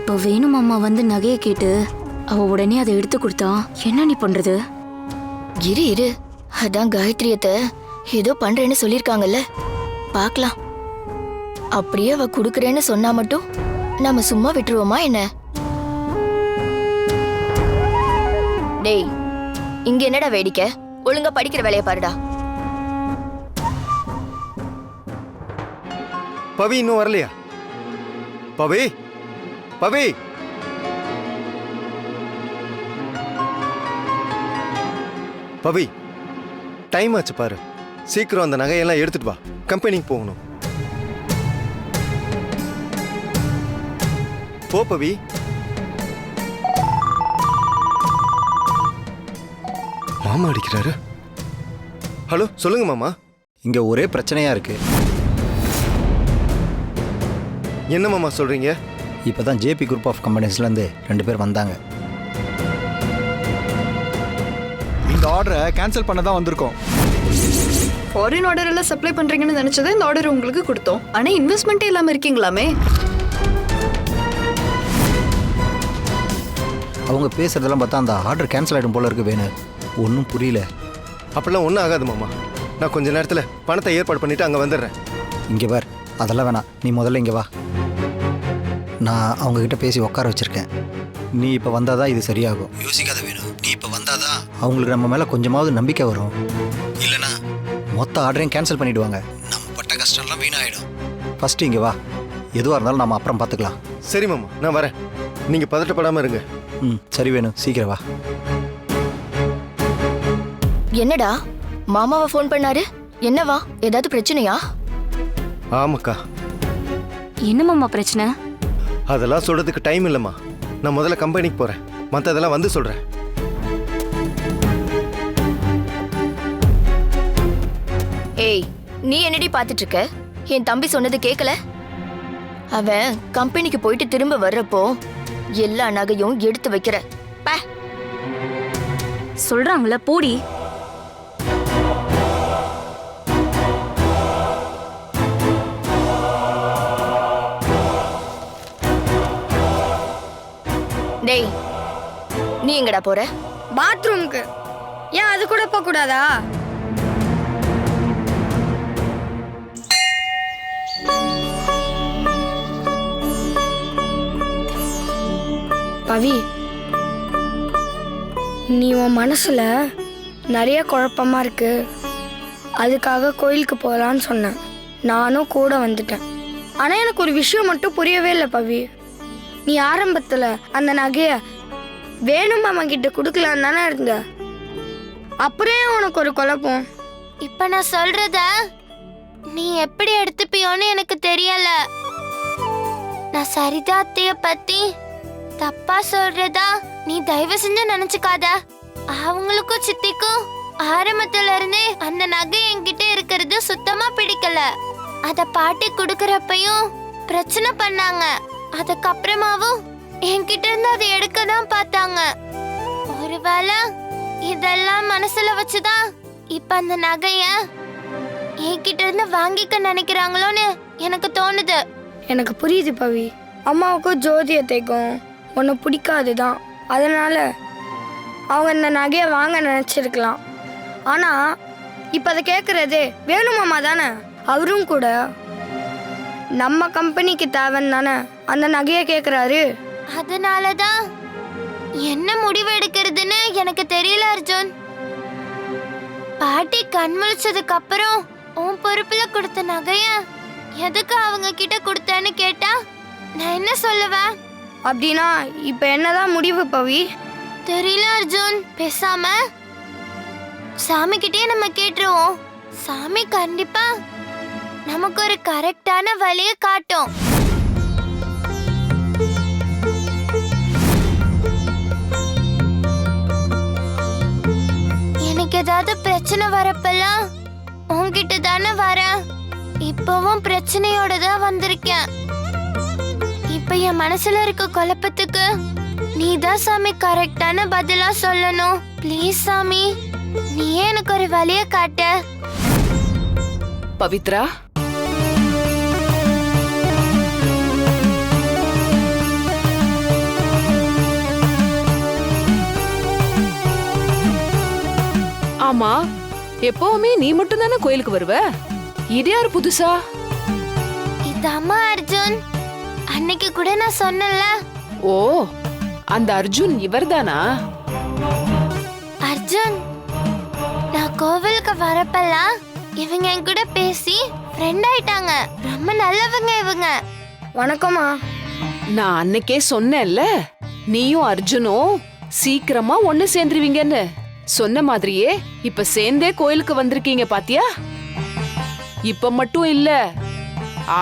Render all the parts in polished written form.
இப்போ வேணும் அம்மா வந்து நகையை கேட்டு அவ உடனே அதை எடுத்து கொடுத்தா என்ன நீ பண்றது? இரு அதான் காயத்ரியத்தை ஏதோ பண்றேன்னு சொல்லிருக்காங்கல்ல, பார்க்கலாம். அப்படியே அவ குடுக்கறேன்னு சொன்னா மட்டும் நாம சும்மா விட்டுருவோமா என்ன? டேய், இங்க என்னடா வேடிக்கை? ஒழுங்கா படிக்கிற வேலையை பாருடா. பவி இன்னும் வரலையா? பவி பவி பவி, டைம் ஆச்சு பாரு. சீக்கிரம் அந்த நகையெல்லாம் எடுத்துட்டு வா, கம்பெனிக்கு போகணும். போ பவி. மாமா அடிக்கிறாரு. ஹலோ, சொல்லுங்க மாமா. இங்க ஒரே பிரச்சனையா இருக்கு. என்ன மாமா சொல்றீங்க? இப்பதான் ஜேபி குரூப் ஆஃப் கம்பெனிஸ்ல இருந்து 2 பேர் வந்தாங்க. இந்த ஆர்டரை கேன்சல் பண்ண தான் வந்திருக்கோம். ஃபாரின் ஆர்டர் எல்லாம் சப்ளை பண்றீங்கன்னு நினைச்சதை இந்த ஆர்டர் உங்களுக்கு கொடுத்தோம். ஆனா இன்வெஸ்ட்மெண்ட்டே இல்லாம இருக்கீங்களாமே. அவங்க பேசுறதெல்லாம் பார்த்தா அந்த ஆர்டர் கேன்சல் ஆகிடும் போல இருக்கு. வேணும், ஒன்றும் புரியல. அப்படிலாம் ஒன்றும் ஆகாது மாமா. நான் கொஞ்ச நேரத்தில் பணத்தை ஏற்பாடு பண்ணிட்டு அங்கே வந்துடுறேன். இங்கே பார், அதெல்லாம் வேணாம். நீ முதல்ல இங்கே வா. நான் அவங்கக்கிட்ட பேசி உட்கார வச்சுருக்கேன். நீ இப்போ வந்தாதான் இது சரியாகும். யோசிக்காத வேணும். நீ இப்போ வந்தாதான் அவங்களுக்கு நம்ம மேலே கொஞ்சமாவது நம்பிக்கை வரும். இல்லைனா மொத்த ஆர்டரையும் கேன்சல் பண்ணிவிடுவாங்க. நம்ம பட்ட கஷ்டம்லாம் வீணாகிடும். ஃபஸ்ட்டு இங்கே வா. எதுவாக இருந்தாலும் நம்ம அப்புறம் பார்த்துக்கலாம். சரி மாமா, நான் வரேன். நீங்கள் பதட்டப்படாமல் இருங்க. சரி வேணும், சீக்கிரம் வா. என்னடா மாமாவை ஃபோன் பண்ணாரு? என்னவா, ஏதாவது பிரச்சனையா? ஆமாக்கா. என்ன மாமா பிரச்சனை? அதெல்லாம் சொல்றதுக்கு டைம் இல்லைம்மா. நான் முதல்ல கம்பெனிக்கு போகிறேன். மற்றதெல்லாம் வந்து சொல்கிறேன். ஏய், நீ என்னடி பார்த்துட்டு இருக்க? என் தம்பி சொன்னது கேட்கல? அவன் கம்பெனிக்கு போயிட்டு திரும்ப வர்றப்போ எல்லா நகையும் எடுத்து வைக்கிற. சொல்றாங்கள, போடி. டேய், நீ எங்கடா போற? பாத்ரூம்க்கு. ஏன் அது கூட போக கூடாதா? பவி, நீ உன் மனசுல நிறைய குழப்பமா இருக்கு. அதுக்காக கோயிலுக்கு போகலான்னு சொன்னேன். நானும் கூட வந்துட்டேன். ஆனா எனக்கு ஒரு விஷயம் மட்டும் புரியவே இல்லை பவி. நீ ஆரம்பத்துல அந்த நகைய வேணும் மாமா கிட்ட கொடுக்கலாம் தானே இருந்த. அப்புறம் உனக்கு ஒரு குழப்பம். இப்ப நான் சொல்றத நீ எப்படி எடுத்துப்பியோன்னு எனக்கு தெரியல. நான் சரிதா அத்தைய பத்தி தப்பா சொல்றதா நீ தயவு செஞ்சு நினைச்சுக்காத. அவங்களுக்கும் சித்திக்கும் ஆரம்பத்துல இருந்தே அந்த நகை என்கிட்ட இருக்கிறது சுத்தமா பிடிக்கல. அத பாட்டி குடுக்கறப்பையும் பிரச்சனை பண்ணாங்க. அதுக்கப்புறமாவும் என்கிட்ட இருந்து அதை எடுக்க தான் பார்த்தாங்க. ஒருவேளை இதெல்லாம் மனசுல வச்சுதான் இப்ப அந்த நகைய என்கிட்ட இருந்து வாங்கிக்க நினைக்கிறாங்களோன்னு எனக்கு தோணுது. எனக்கு புரியுது பவி. அம்மாவுக்கும் ஜோதியத்தைக்கும் ஒன்று பிடிக்காதுதான். அதனால அவங்க இந்த நகையை வாங்க நினச்சிருக்கலாம். ஆனால் இப்போ அதை கேட்குறதே வேணுமாமா தானே. அவரும் கூட நம்ம கம்பெனிக்கு தேவைன்னு தானே அந்த நகையை கேட்குறாரு. அதனாலதான் என்ன முடிவு எடுக்கிறதுன்னு எனக்கு தெரியல அர்ஜுன். பாட்டி கண் முழிச்சதுக்கு அப்புறம் உன் பொறுப்புல கொடுத்த நகைய எதுக்கு அவங்க கிட்ட கொடுத்தேன்னு கேட்டா நான் என்ன சொல்லுவேன்? அப்படின்னா இப்போ என்னதான் முடிவு பவி? தெரியல அர்ஜுன். பேசாம சாமி கிட்டே நம்ம கேட்டுருவோம். சாமி கண்டிப்பா நமக்கு ஒரு கரெக்டான வழிய காட்டும். எனக்கு ஏதாவது பிரச்சனை வரப்பெல்லாம் உன்கிட்ட தானே வரேன். இப்பவும் பிரச்சனையோட தான் வந்திருக்கேன். இப்ப என் மனசுல இருக்க குழப்பத்துக்கு நீதான் சாமி கரெக்டான பதிலா சொல்லணும். ப்ளீஸ் சாமி, நீயே எனக்கு ஒரு வழிய காட்ட. பவித்ரா, ஆமா, எப்பவுமே நீ மட்டும் தானே கோயிலுக்கு வருவ? இது யாரு புதுசா? இது அம்மா அர்ஜுன். அன்னைக்கு கூட நான் சொன்னேன்ல. ஓ, அந்த அர்ஜுன் இவர்தானா? அர்ஜுன், நான் கோவிலுக்கு வரப்பெல்லாம் இவங்க என் கூட பேசி ஃப்ரெண்ட் ஆயிட்டாங்க. ரொம்ப நல்லவங்க இவங்க. வணக்கம்மா. நான் அன்னைக்கே சொன்னேன்ல, நீயும் அர்ஜுனும் சீக்கிரமா ஒண்ணு சேர்ந்துருவீங்கன்னு. சொன்ன மாதிரியே இப்ப சேர்ந்தே கோயிலுக்கு வந்திருக்கீங்க பாத்தியா? இப்ப மட்டும் இல்ல,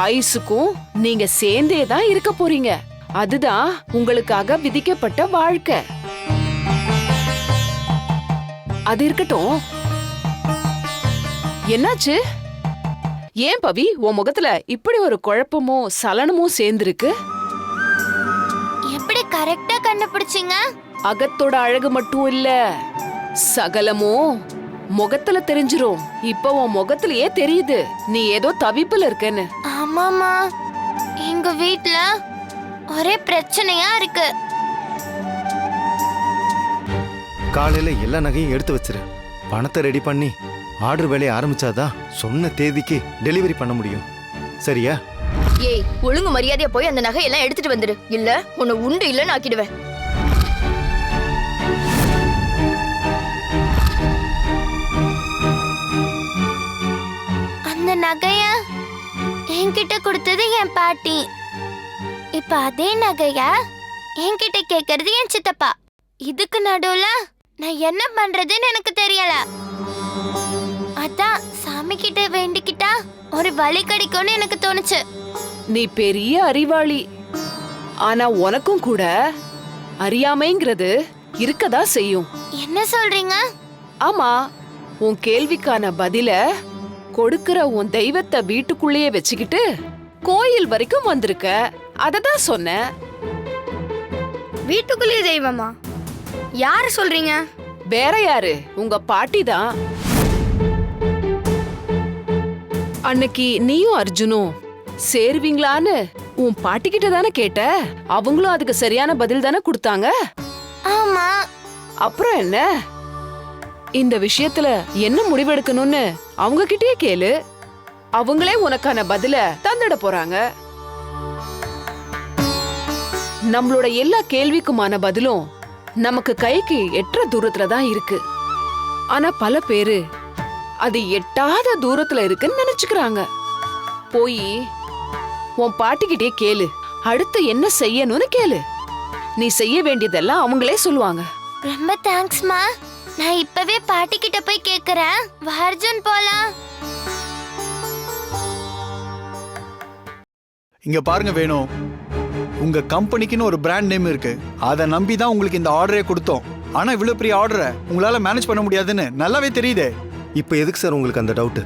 ஆயுசுக்கும் நீங்க சேர்ந்தே தான் இருக்க போறீங்க. அதுதான் உங்களுக்காக விதிக்கப்பட்ட வாழ்க்கை. அது இருக்கட்டும், என்னாச்சு? ஏன் பவி, உன் முகத்துல இப்படி ஒரு குழப்பமும் சலனமும் சேர்ந்திருக்கு? எப்படி கரெக்டா கண்டுபிடிச்சீங்க? அகத்தோட அழகு மட்டும் இல்ல, சகலமும் முகத்துல தெரிஞ்சிரும். இப்ப உன் முகத்திலேயே தெரியுது நீ ஏதோ தவிப்புல இருக்கன்னு. ஆமாமா, எங்க வீட்ல ஒரே பிரச்சனையா இருக்கு. காலையில எல்லா நகையும் எடுத்து வச்சிரு. பணத்தை ரெடி பண்ணி ஆர்டர் வேலையை ஆரம்பிச்சாதான் சொன்ன தேதிக்கு டெலிவரி பண்ண முடியும். சரியா? ஏய், ஒழுங்கு மரியாதையா போய் அந்த நகையெல்லாம் எடுத்துட்டு வந்துடு. இல்ல உன்னை உண்டு இல்லன்னு ஆக்கிடுவேன். அந்த நகைய என்கிட்ட கொடுத்தது என் பாட்டி. இப்ப அதே நகைய என்கிட்ட கேக்குறது என் சித்தப்பா. இதுக்கு நடுவுல நான் என்ன பண்றதுன்னு எனக்கு தெரியல. அதான் சாமி கிட்ட வேண்டிக்கிட்டா ஒரு வழி கிடைக்கும்னு எனக்கு தோணுச்சு. நீ பெரிய அறிவாளி. ஆனா உனக்கும் கூட அறியாமைங்கிறது இருக்கதா செய்யும். என்ன சொல்றீங்க? ஆமா, உன் கேள்விக்கான பதில கொடுக்கிற உன் தெய்வத்தை வீட்டுக்குள்ளேயே வச்சுக்கிட்டு கோயில் வரைக்கும் வந்திருக்க. அததான் சொன்னேன். வீட்டுக்குள்ளேயே தெய்வமா? யாரு சொல்றீங்க? வேற யாரு? உங்க பாட்டி தான். அன்னைக்கு நீயும் அர்ஜுனும் சேருவீங்களான்னு உன் பாட்டி கிட்ட தானே கேட்ட. அவங்களும் அதுக்கு சரியான பதில் தானே கொடுத்தாங்க. ஆமா. அப்புறம் என்ன? இந்த விஷயத்துல என்ன முடிவெடுக்கணும்னு அவங்க கிட்டயே கேளு. அவங்களே உனக்கான பதில தந்துட போறாங்க. நம்மளோட எல்லா கேள்விக்குமான பதிலும் நமக்கு கைக்கு எட்டுற தூரத்துல தான் இருக்கு. ஆனா பல பேரு அது எட்டாத தூரத்துல இருக்குன்னு நினைச்சுக்கிறாங்க. போய் உன் பாட்டிக்கிட்டே கேளு. அடுத்து என்ன செய்யணும்னு கேளு. நீ செய்ய வேண்டியதெல்லாம் அவங்களே சொல்லுவாங்க. ரொம்ப தேங்க்ஸ்மா. நான் இப்பவே பாட்டி கிட்ட போய் கேக்குறேன். வா அர்ஜுன், போலாம். இங்க பாருங்க வேணும், உங்க கம்பெனிக்குன்னு ஒரு பிராண்ட் நேம் இருக்கு. அதை நம்பி தான் உங்களுக்கு இந்த ஆர்டரே கொடுத்தோம். ஆனா இவ்வளவு பெரிய ஆர்டரை உங்களால மேனேஜ் பண்ண முடியாதுன்னு நல்லாவே தெரியுதே. இப்போ எதுக்கு சார் உங்களுக்கு அந்த டவுட்?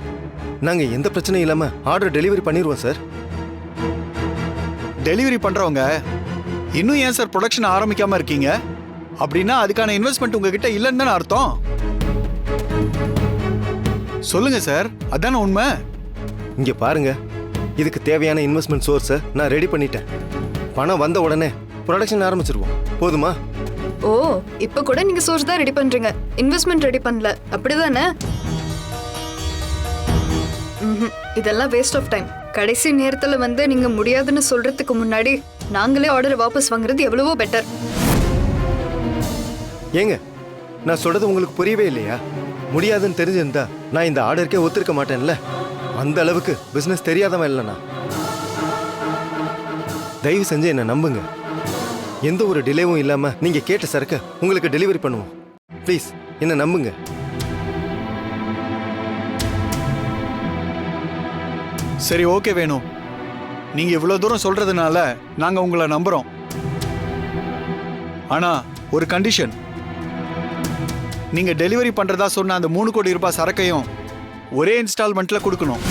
நாங்க எந்த பிரச்சனையும் இல்லாம ஆர்டர் டெலிவரி பண்ணிடுவோம் சார். டெலிவரி பண்றவங்க இன்னும் ஏன் சார் ப்ரொடக்ஷன் ஆரம்பிக்காம இருக்கீங்க? அப்படின்னா அதுக்கான இன்வெஸ்ட்மெண்ட் உங்ககிட்ட இல்லைன்னு தானே அர்த்தம். சொல்லுங்க சார், அதான உண்மை. இங்க பாருங்க, இதுக்கு தேவையான இன்வெஸ்ட்மெண்ட் சோர்ஸை நான் ரெடி பண்ணிட்டேன். பணம் வந்த உடனே ப்ரொடக்ஷன் ஆரம்பிச்சிருவோம். போதுமா? ஓ, இப்ப கூட நீங்க சோர்ஸ் தான் ரெடி பண்றீங்க, இன்வெஸ்ட்மெண்ட் ரெடி பண்ணல, அப்படிதானே? இதெல்லாம் வேஸ்ட் ஆஃப் டைம். கடைசி நேரத்துல வந்து நீங்க முடியாதுன்னு சொல்றதுக்கு முன்னாடி நாங்களே ஆர்டர் வாபஸ் வாங்குறது எவ்வளவோ பெட்டர். ஏங்க, நான் சொல்றது உங்களுக்கு புரியவே இல்லையா? முடியாதுன்னு தெரிஞ்சிருந்தா நான் இந்த ஆர்டருக்கே ஒத்துருக்க மாட்டேன்ல. அந்த அளவுக்கு பிசினஸ் தெரியாதவன் இல்லைண்ணா. தயவு செஞ்சு என்ன நம்புங்க. எந்த ஒரு டிலேவும் இல்லாம நீங்க கேட்ட சரக்க உங்களுக்கு டெலிவரி பண்ணுவோம். ப்ளீஸ் என்ன நம்புங்க. சரி, ஓகே வேணும். நீங்க இவ்வளவு தூரம் சொல்றதுனால நாங்க உங்களை நம்புறோம். ஆனா ஒரு கண்டிஷன். நீங்க டெலிவரி பண்றதா சொன்ன அந்த 3 கோடி ரூபாய் சரக்கையும் ஒரே இன்ஸ்டால்மெண்ட்ல கொடுக்கணும்.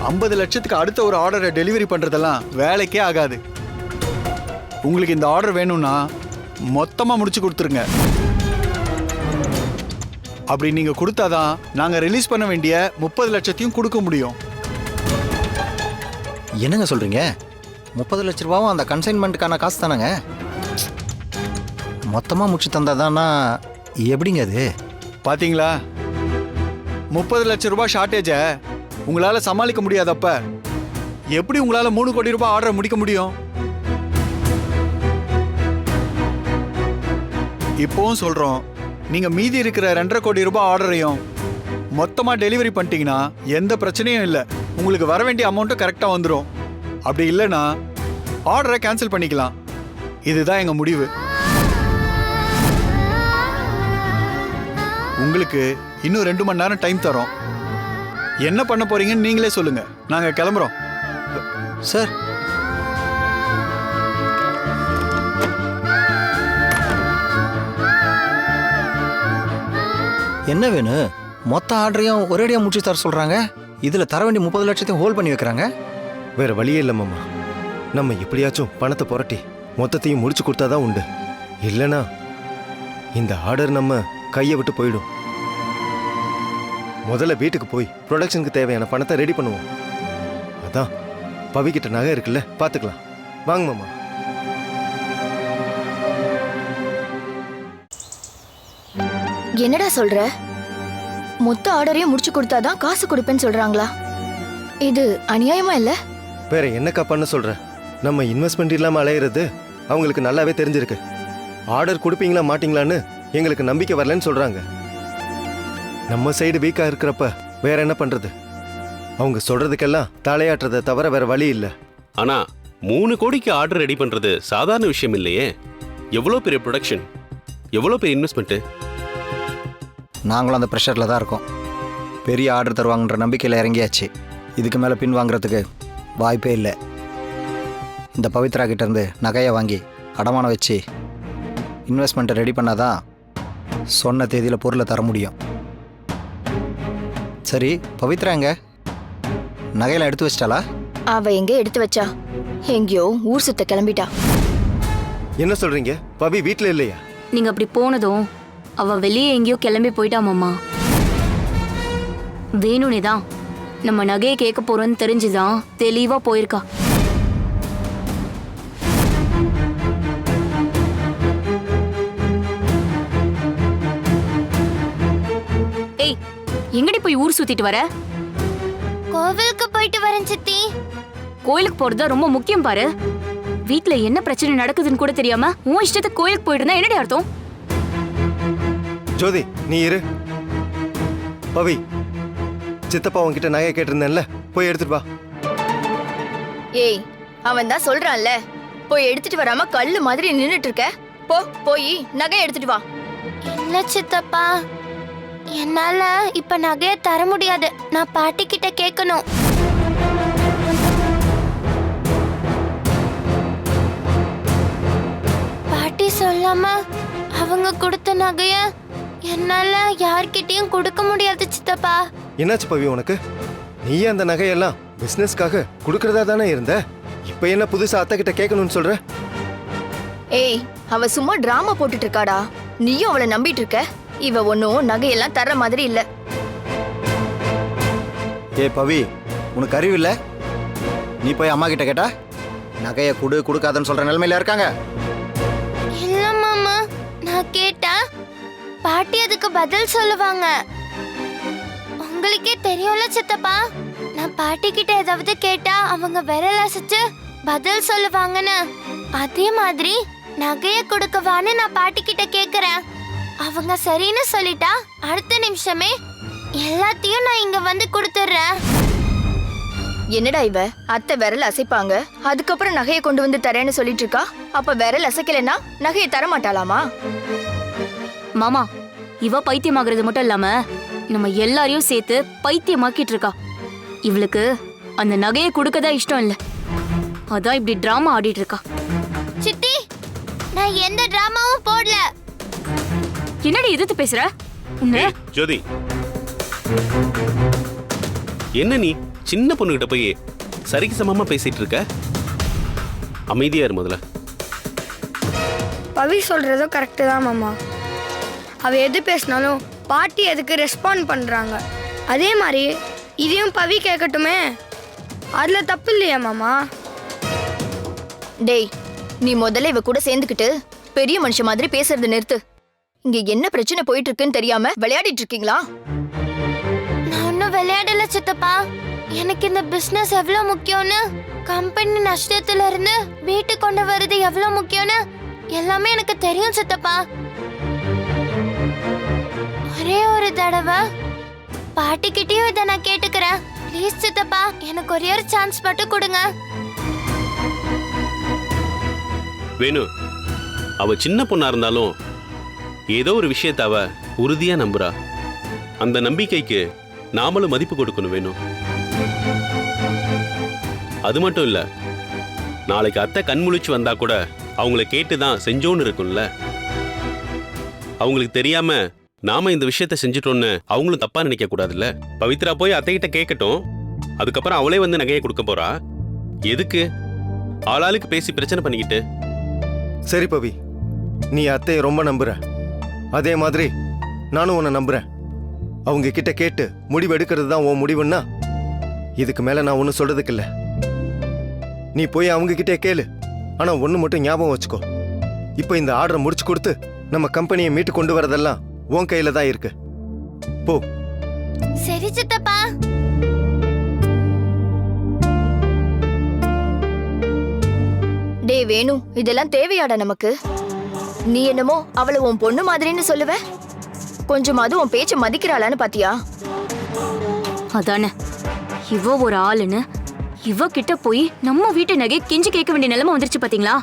50 லட்சத்துக்கு அடுத்த ஒரு ஆர்டரை டெலிவரி பண்றதெல்லாம் வேலைக்கே ஆகாது. உங்களுக்கு இந்த ஆர்டர் வேணும்னா மொத்தமா முடிச்சு கொடுத்துருங்க. அப்படி நீங்க கொடுத்தாதான் நாங்க ரிலீஸ் பண்ண வேண்டிய 30 லட்சத்தையும் கொடுக்க முடியும். என்னங்க சொல்றீங்க? 30 லட்ச ரூபாவும் அந்த கன்சைன்மெண்ட்டுக்கான காசு தானேங்க? மொத்தமாக முடிச்சு தந்தாதானா எப்படிங்க அது? பாத்தீங்களா 30 லட்சம் ரூபாய் ஷார்ட்டேஜை உங்களால சமாளிக்க முடியாதப்ப எப்படி உங்களால 3 கோடி ரூபாய் ஆர்டரை முடிக்க முடியும்? இப்போவும் சொல்றோம், நீங்க மீதி இருக்கிற 2.5 கோடி ரூபாய் ஆர்டரையும் மொத்தமா டெலிவரி பண்ணிட்டீங்கன்னா எந்த பிரச்சனையும் இல்லை. உங்களுக்கு வர வேண்டிய அமௌண்ட்டும் கரெக்டா வந்துடும். அப்படி இல்லைன்னா ஆர்டரை கேன்சல் பண்ணிக்கலாம். இதுதான் எங்க முடிவு. உங்களுக்கு இன்னும் 2 மணி நேரம் டைம் தரோம். என்ன பண்ண போறீங்கன்னு நீங்களே சொல்லுங்க. நாங்க கிளம்புறோம். சார், என்ன வேணும்? மொத்த ஆர்டரையும் ஒரேடியாக முடிச்சு தர சொல்கிறாங்க. இதில் தர வேண்டிய 30 லட்சத்தையும் ஹோல்ட் பண்ணி வைக்கிறாங்க. வேற வழியே இல்லை மாமா. நம்ம எப்படியாச்சும் பணத்தை புரட்டி மொத்தத்தையும் முடிச்சு கொடுத்தாதான் உண்டு. இல்லைனா இந்த ஆர்டர் நம்ம கையை விட்டு போயிடும். முதல்ல வீட்டுக்கு போய் ப்ரொடக்ஷனுக்கு தேவையான பணத்தை ரெடி பண்ணுவோம். அதான் பவிக்கிட்ட நகை இருக்குல்ல, பார்த்துக்கலாம். வாங்க மாமா. என்னடா சொல்ற? மொத்த ஆர்டரையும் முடிச்சு கொடுத்தாதான் காசு கொடுப்பேன்னு சொல்றாங்களா? இது அநியாயமா இல்ல? வேற என்னக்கா பண்ண சொல்ற? நம்ம இன்வெஸ்ட்மெண்ட் இல்லாம அலையிறது அவங்களுக்கு நல்லாவே தெரிஞ்சிருக்கு. ஆர்டர் கொடுப்பீங்களா மாட்டீங்களான்னு எங்களுக்கு நம்பிக்கை வரலன்னு சொல்றாங்க. நம்ம சைடு வீக்கா இருக்கிறப்ப வேற என்ன பண்றது? அவங்க சொல்றதுக்கெல்லாம் தலையாட்டுறதை தவிர வேற வழி இல்ல. ஆனா 3 கோடிக்கு ஆர்டர் ரெடி பண்றது சாதாரண விஷயம் இல்லையே. எவ்வளவு பெரிய ப்ரொடக்ஷன், எவ்வளவு பெரிய இன்வெஸ்ட்மெண்ட். நாங்களும் அந்த ப்ரெஷரில் தான் இருக்கோம். பெரிய ஆர்டர் தருவாங்கன்ற நம்பிக்கையில் இறங்கியாச்சு. இதுக்கு மேலே பின் வாங்குறதுக்கு வாய்ப்பே இல்லை. இந்த பவித்ரா கிட்டேருந்து நகையை வாங்கி அடமானம் வச்சு இன்வெஸ்ட்மெண்ட்டை ரெடி பண்ணாதான் சொன்ன தேதியில் பொருளை தர முடியும். சரி, பவித்ரா எங்க? நகையெல்லாம் எடுத்து வச்சிட்டாளா? அவ எங்க எடுத்து வச்சா? எங்கேயோ ஊர் சுத்த கிளம்பிட்டா. என்ன சொல்றீங்க? பவி வீட்டுல இல்லையா? நீங்க அப்படி போனதும் அவ வெளியே எங்கேயோ கிளம்பி போயிட்டா மாமா. வேணுனே தான் நம்ம நகையை கேட்க போறோம்னு தெரிஞ்சுதான் தெளிவா போயிருக்கா. ஏய், எங்கடி போய் ஊர் சுத்திட்டு வர? கோவிலுக்கு போயிட்டு வரேன் சித்தி. கோயிலுக்கு போறது ரொம்ப முக்கியம் பாரு. வீட்ல என்ன பிரச்சனை நடக்குதுன்னு கூட தெரியாம உன் இஷ்டத்துக்கு கோயிலுக்கு போயிட்டு இருந்தா என்னடி அர்த்தம்? ஜோதி, நீ இரு. பவி, சித்தப்பா உன்கிட்ட நகையை கேட்டிருந்தேன்ல, போய் எடுத்துட்டு வா. ஏய், அவன் தான் சொல்றான்ல, போய் எடுத்துட்டு வராம கல்லு மாதிரி நின்னுட்டு இருக்க. போ, போய் நகை எடுத்துட்டு வா. இல்ல சித்தப்பா, என்னால இப்ப நகைய தர முடியாது. நான் பாட்டி கிட்ட கேட்கணும். பாட்டி சொல்லாம அவங்க கொடுத்த நகைய என்னால யார்கிட்டயும் கொடுக்க முடியாது சித்தப்பா. என்னாச்சு பவி உனக்கு? நீயே அந்த நகையெல்லாம் பிசினஸ்க்காக கொடுக்கறதா தானே இருந்த. இப்ப என்ன புதுசா அத்தை கிட்ட கேட்கணும்னு சொல்ற? ஏய், அவ சும்மா டிராமா போட்டுட்டு இருக்காடா. நீயும் அவளை நம்பிட்டு இருக்க. இவ ஒன்னும் நகையெல்லாம் தர்ற மாதிரி இல்ல. ஏ பவி, உனக்கு அறிவு இல்லை? நீ போய் அம்மா கிட்ட கேட்டா நகையை கொடுக்காதன்னு சொல்ற நிலைமையில இருக்காங்க. இல்ல மாமா, நான் கேட்டா பாட்டி அதுக்கு பதில் சொல்லுவாங்க. உங்களுக்கே தெரியும்ல சித்தப்பா, நான் பாட்டி கிட்ட ஏதாவது கேட்டா அவங்க விரல் அசைச்சு பதில் சொல்லுவாங்கன்னு. அதே மாதிரி நகைய கொடுக்கவான்னு நான் பாட்டி கிட்ட கேக்குறேன். அவங்க சரின்னு சொல்லிட்டா அடுத்த நிமிஷமே எல்லாத்தையும் நான் இங்க வந்து கொடுத்துறேன். என்னடா இவ, அத்தை விரல் அசைப்பாங்க, அதுக்கப்புறம் நகையை கொண்டு வந்து தரேன்னு சொல்லிட்டு இருக்கா. அப்ப விரல் அசைக்கலன்னா நகையை தர மாட்டாளாமா? மாமா, இவ பைத்தியமாகிறது மட்டும் இல்லாம நம்ம எல்லாரையும் சேர்த்து பைத்தியமாக்கிட்டு இருக்கா. இவளுக்கு அந்த நகையை கொடுக்கதான் இஷ்டம் இல்ல. அதான் இப்படி டிராமா ஆடிட்டு இருக்கா. சித்தி, நான் எந்த டிராமாவும் போடல. என்னடி எதிர்த்து பேசுற? உன்னை ஜோதி, என்ன நீ சின்ன பொண்ணுகிட்ட போய் சரிக்கு சமமா பேசிட்டு இருக்க? அமைதியா இரு முதல்ல. பவி சொல்கிறதும் கரெக்டு தான் மாமா. அவள் எது பேசினாலும் பாட்டி அதுக்கு ரெஸ்பாண்ட் பண்ணுறாங்க. அதே மாதிரி இதையும் பவி கேட்கட்டுமே, அதில் தப்பு இல்லையா மாமா? டேய், நீ முதல்ல இவ கூட சேர்ந்துக்கிட்டு பெரிய மனுஷன் மாதிரி பேசுறது நிறுத்து. இங்க என்ன பிரச்சனை போயிட்டு இருக்குன்னு தெரியாம விளையாடிட்டு இருக்கீங்களா? நான் ஒன்னும் விளையாடல சித்தப்பா. எனக்கு இந்த பிசினஸ் எவ்வளவு முக்கியம்னு, கம்பெனி நஷ்டத்துல இருந்து வீட்டு கொண்டு வர்றது எவ்வளவு முக்கியம்னு எல்லாமே எனக்கு தெரியும் சித்தப்பா. ஒரே ஒரு தடவை பாட்டிக்கிட்டயும் இதை நான் கேட்டுக்கிறேன். ப்ளீஸ் சித்தப்பா, எனக்கு ஒரே ஒரு சான்ஸ் மட்டும் கொடுங்க. வேணு, அவ சின்ன பொண்ணா இருந்தாலும் ஏதோ ஒரு விஷயத்தை அவ உறுதியா நம்புறா. அந்த நம்பிக்கைக்கு நாமளும் மதிப்பு கொடுக்கணும் வேணும். அது மட்டும் இல்ல, நாளைக்கு அத்தை கண்முழிச்சு வந்தா கூட அவங்கள கேட்டுதான் செஞ்சோன்னு இருக்கும்ல. அவங்களுக்கு தெரியாம நாம இந்த விஷயத்த செஞ்சுட்டோன்னு அவங்களும் தப்பா நினைக்க கூடாதுல்ல. பவித்ரா போய் அத்தைகிட்ட கேட்கட்டும், அதுக்கப்புறம் அவளே வந்து நகையை கொடுக்க போறா. எதுக்கு ஆளாளுக்கு பேசி பிரச்சனை பண்ணிக்கிட்டு? சரி பவி, நீ அத்தையை ரொம்ப நம்புற, அதே மாதிரி நானும் உன்னை நம்புறேன். அவங்க கிட்ட கேட்டு முடிவு எடுக்கிறது தான் உன் முடிவுன்னா இதுக்கு மேல நான் ஒன்றும் சொல்றதுக்கு இல்லை. நீ போய் அவங்க கிட்டே கேளு. ஆனா ஒன்று மட்டும் ஞாபகம் வச்சுக்கோ, இப்போ இந்த ஆர்டரை முடிச்சு கொடுத்து நம்ம கம்பெனியை மீட்டு கொண்டு வரதெல்லாம் உன் கையில தான் இருக்கு. போ. சரி சித்தப்பா. டே வேணு, இதெல்லாம் தேவையாடா நமக்கு? நீ என்னமோ அவளை உன் பொண்ணு மாதிரின்னு சொல்லுவ, கொஞ்சமாவது உன் பேச்ச மதிக்கிறாளான்னு பாத்தியா? அதானே, இவ ஒரு ஆளுன்னு இவ கிட்ட போய் நம்ம வீட்டு நகை கெஞ்சி கேட்க வேண்டிய நிலைமை வந்துருச்சு பாத்தீங்களா?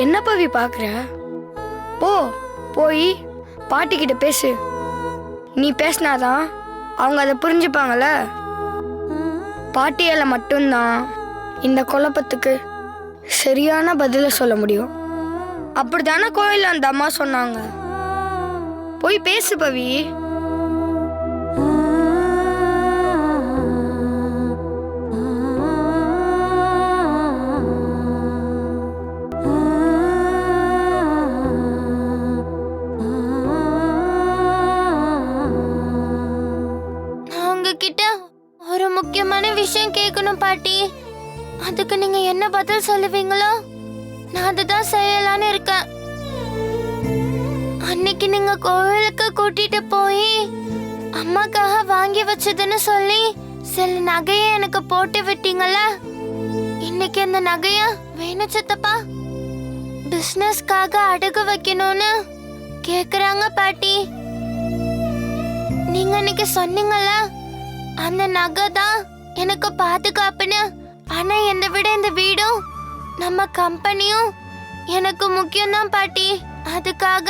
என்ன பவி பாக்குற? போ, போய் பாட்டி கிட்ட பேசு. நீ பேசினாதான் அவங்க அதை புரிஞ்சுப்பாங்கல்ல. பாட்டியால மட்டும்தான் இந்த குழப்பத்துக்கு சரியான பதில சொல்ல முடியும். அப்படித்தானே கோயில்ல அந்த அம்மா சொன்னாங்க. போய் பேசு பவி. ஒரு முக்கியமான விஷயம் கேட்கணும் பாட்டி. அதுக்கு நீங்க என்ன பதில் சொல்லுவீங்களோ நான் அதுதான் செய்யலான்னு இருக்கேன். அன்னைக்கு நீங்க கோவிலுக்கு கூட்டிட்டு போய் அம்மாக்காக வாங்கி வச்சதுன்னு சொல்லி சில நகைய எனக்கு போட்டு விட்டீங்கல்ல. இன்னைக்கு அந்த நகைய வேணும் சித்தப்பா, பிசினஸ்க்காக அடகு வைக்கணும்னு கேக்குறாங்க பாட்டி. நீங்க அன்னைக்கு சொன்னீங்கல்ல அந்த நகை தான் எனக்கு பாதுகாப்புன்னு. ஆனா என்னை விட இந்த வீடும் நம்ம கம்பெனியும் எனக்கு முக்கியம் தான் பாட்டி. அதுக்காக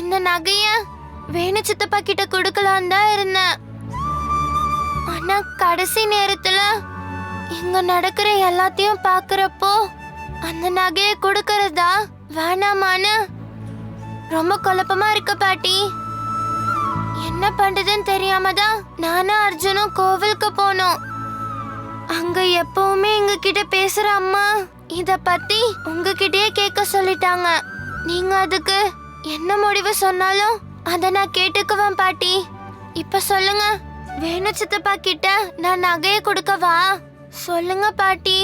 இந்த நகைய வேணு சித்தப்பா கிட்ட கொடுக்கலாம் தான் இருந்தேன். ஆனா கடைசி நேரத்துல இங்க நடக்கிற எல்லாத்தையும் பாக்குறப்போ அந்த நகைய கொடுக்கறதா வேணாமான்னு ரொம்ப குழப்பமா இருக்கு பாட்டி. என்ன பண்றதுன்னு தெரியாம தான் நானும் அர்ஜுனும் கோவிலுக்கு போனோம். அங்க எப்பவுமே எங்க கிட்ட பேசுற அம்மா இத பத்தி உங்ககிட்டயே கேட்க சொல்லிட்டாங்க. நீங்க அதுக்கு என்ன முடிவு சொன்னாலும் அத நான் கேட்டுக்குவேன் பாட்டி. இப்ப சொல்லுங்க, வேணு சித்தப்பா கிட்ட நான் நகையை கொடுக்கவா? சொல்லுங்க பாட்டி.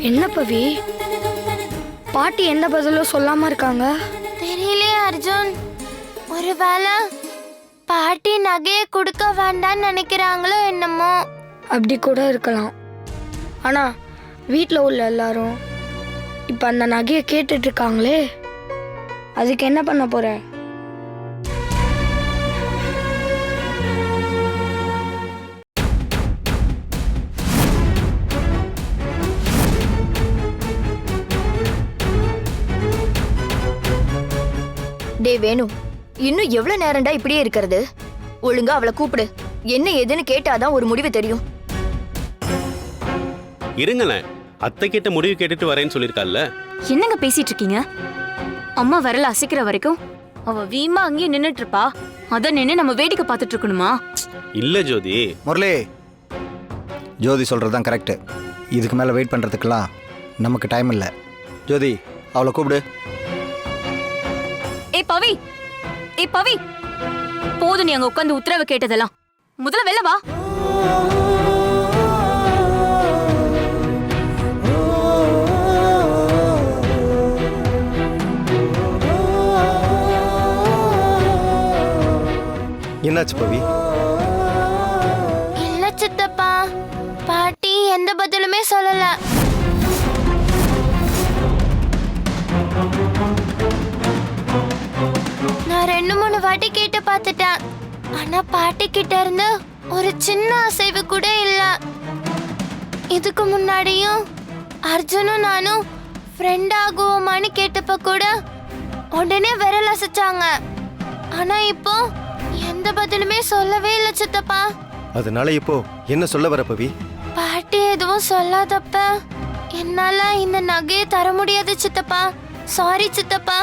என்ன பவி, பாட்டி எந்த பதிலும் சொல்லாம இருக்காங்க? தெரியலையே அர்ஜுன், ஒருவேளை பாட்டி நகையை கொடுக்க வேண்டாம்னு நினைக்கிறாங்களோ என்னமோ. அப்படி கூட இருக்கலாம். ஆனா வீட்டில் உள்ள எல்லாரும் இப்ப அந்த நகையை கேட்டுட்டு இருக்காங்களே, அதுக்கு என்ன பண்ண போற? டே வேணு, இன்னும் எவ்வளவு நேரம்டா இப்படியே இருக்கிறது? ஒழுங்கா அவளை கூப்பிடு. என்ன ஏதுன்னு கேட்டாதான் ஒரு முடிவு தெரியும். இருங்களேன், அத்தை கிட்ட முடிவு கேட்டுட்டு வரேன்னு சொல்லிருக்கால. என்னங்க பேசிட்டு இருக்கீங்க? அம்மா வரல அசைக்கிற வரைக்கும் அவ வீமா அங்கேயே நின்னுட்டு இருப்பா. அத நின்னு நம்ம வேடிக்கை பார்த்துட்டு இருக்கணுமா? இல்ல ஜோதி. முரளி, ஜோதி சொல்கிறது தான் கரெக்டு. இதுக்கு மேலே வெயிட் பண்ணுறதுக்கெல்லாம் நமக்கு டைம் இல்லை. ஜோதி, அவளை கூப்பிடு. ஏய் பவி, போதும் நீ அங்க உட்காந்து உத்தரவு கேட்டதெல்லாம். முதல்ல வெளில வா. என்னாச்சு பவி? இல்ல சித்தப்பா, பாட்டி எந்த பதிலுமே சொல்லல. நான் 2-3 வாட்டி கேட்டு பார்த்துட்டேன். ஆனா பாட்டி கிட்ட இருந்து ஒரு சின்ன அசைவு கூட இல்ல. இதுக்கு முன்னாடியும் அர்ஜுனும் நானும் ஃப்ரெண்ட் ஆகுவோமான்னு கேட்டப்ப கூட உடனே விரல் அசைச்சாங்க. ஆனா இப்போ எந்த பதிலுமே சொல்லவே இல்ல சித்தப்பா. அதனால இப்போ என்ன சொல்ல வர பவி? பாட்டி எதுவும் சொல்லாதப்ப என்னால இந்த நகையை தர முடியாது சித்தப்பா. சாரி சித்தப்பா.